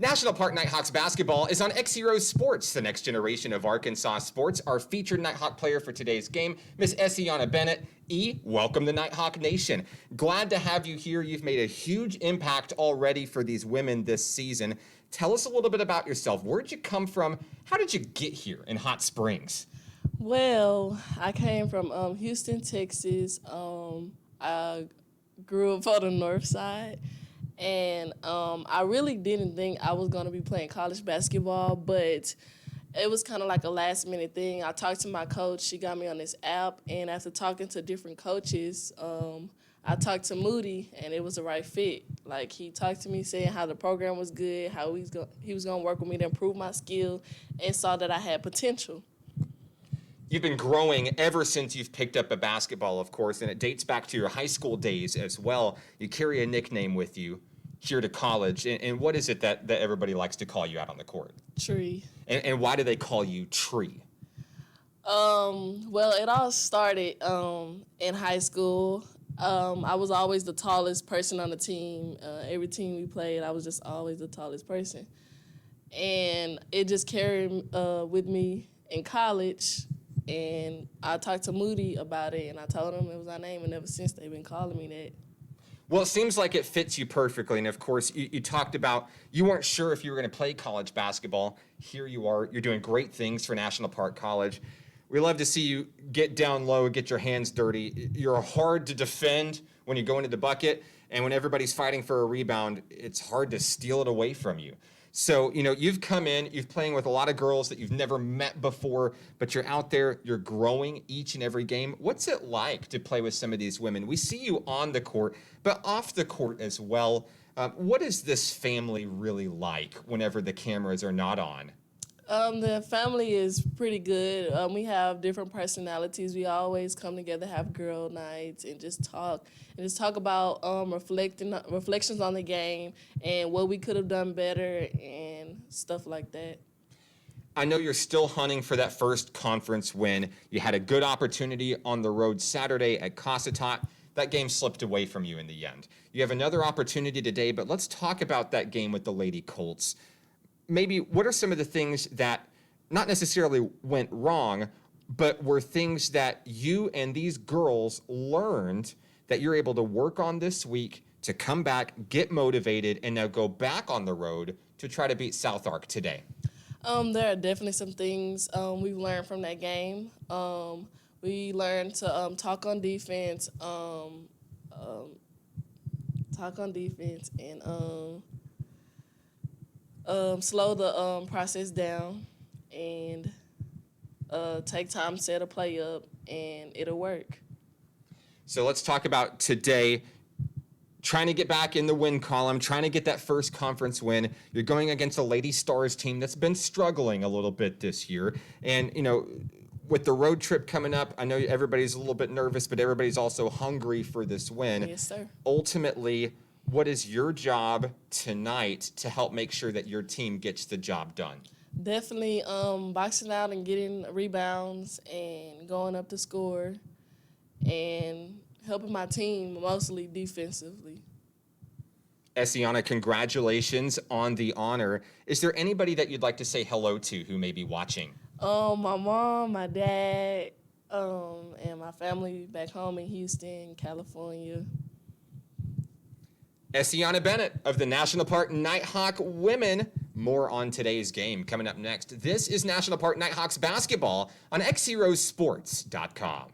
National Park Nighthawks basketball is on XZero Sports, the next generation of Arkansas sports. Our featured Nighthawk player for today's game, Miss Essieana Bennett. Welcome to Nighthawk Nation. Glad to have you here. You've made a huge impact already for these women this season. Tell us a little bit about yourself. Where'd you come from? How did you get here in Hot Springs? Well, I came from Houston, Texas. I grew up on the north side. And I really didn't think I was going to be playing college basketball, but it was kind of like a last-minute thing. I talked to my coach. She got me on this app, and after talking to different coaches, I talked to Moody, and it was the right fit. Like, he talked to me saying how the program was good, how he was going to work with me to improve my skill, and saw that I had potential. You've been growing ever since you've picked up a basketball, of course, and it dates back to your high school days as well. You carry a nickname with you here to college, and what is it that everybody likes to call you out on the court? Tree. And why do they call you Tree? Well, it all started in high school. I was always the tallest person on the team. Every team we played, I was just always the tallest person. And it just carried with me in college. And I talked to Moody about it, and I told him it was our name, and ever since they've been calling me that. Well, it seems like it fits you perfectly. And, of course, you talked about you weren't sure if you were going to play college basketball. Here you are. You're doing great things for National Park College. We love to see you get down low, get your hands dirty. You're hard to defend when you go into the bucket. And when everybody's fighting for a rebound, it's hard to steal it away from you. So, you've come in, you're playing with a lot of girls that you've never met before, but you're out there, you're growing each and every game. What's it like to play with some of these women? We see you on the court, but off the court as well. What is this family really like whenever the cameras are not on? The family is pretty good. We have different personalities. We always come together, have girl nights, and just talk about reflections on the game and what we could have done better and stuff like that. I know you're still hunting for that first conference win. You had a good opportunity on the road Saturday at Cossatot. That game slipped away from you in the end. You have another opportunity today, but let's talk about that game with the Lady Colts. Maybe what are some of the things that not necessarily went wrong, but were things that you and these girls learned that you're able to work on this week to come back, get motivated, and now go back on the road to try to beat South Ark today? There are definitely some things we've learned from that game. We learned to talk on defense and slow the process down and take time, set a play up, and it'll work. So let's talk about today, trying to get back in the win column, trying to get that first conference win. You're going against a Lady Stars team that's been struggling a little bit this year. And, with the road trip coming up, I know everybody's a little bit nervous, but everybody's also hungry for this win. Yes, sir. Ultimately, what is your job tonight to help make sure that your team gets the job done? Definitely boxing out and getting rebounds and going up to score and helping my team mostly defensively. Essieana, congratulations on the honor. Is there anybody that you'd like to say hello to who may be watching? My mom, my dad, and my family back home in Houston, California. Essieana Bennett of the National Park Nighthawk women. More on today's game coming up next. This is National Park Nighthawks basketball on XZeroSports.com.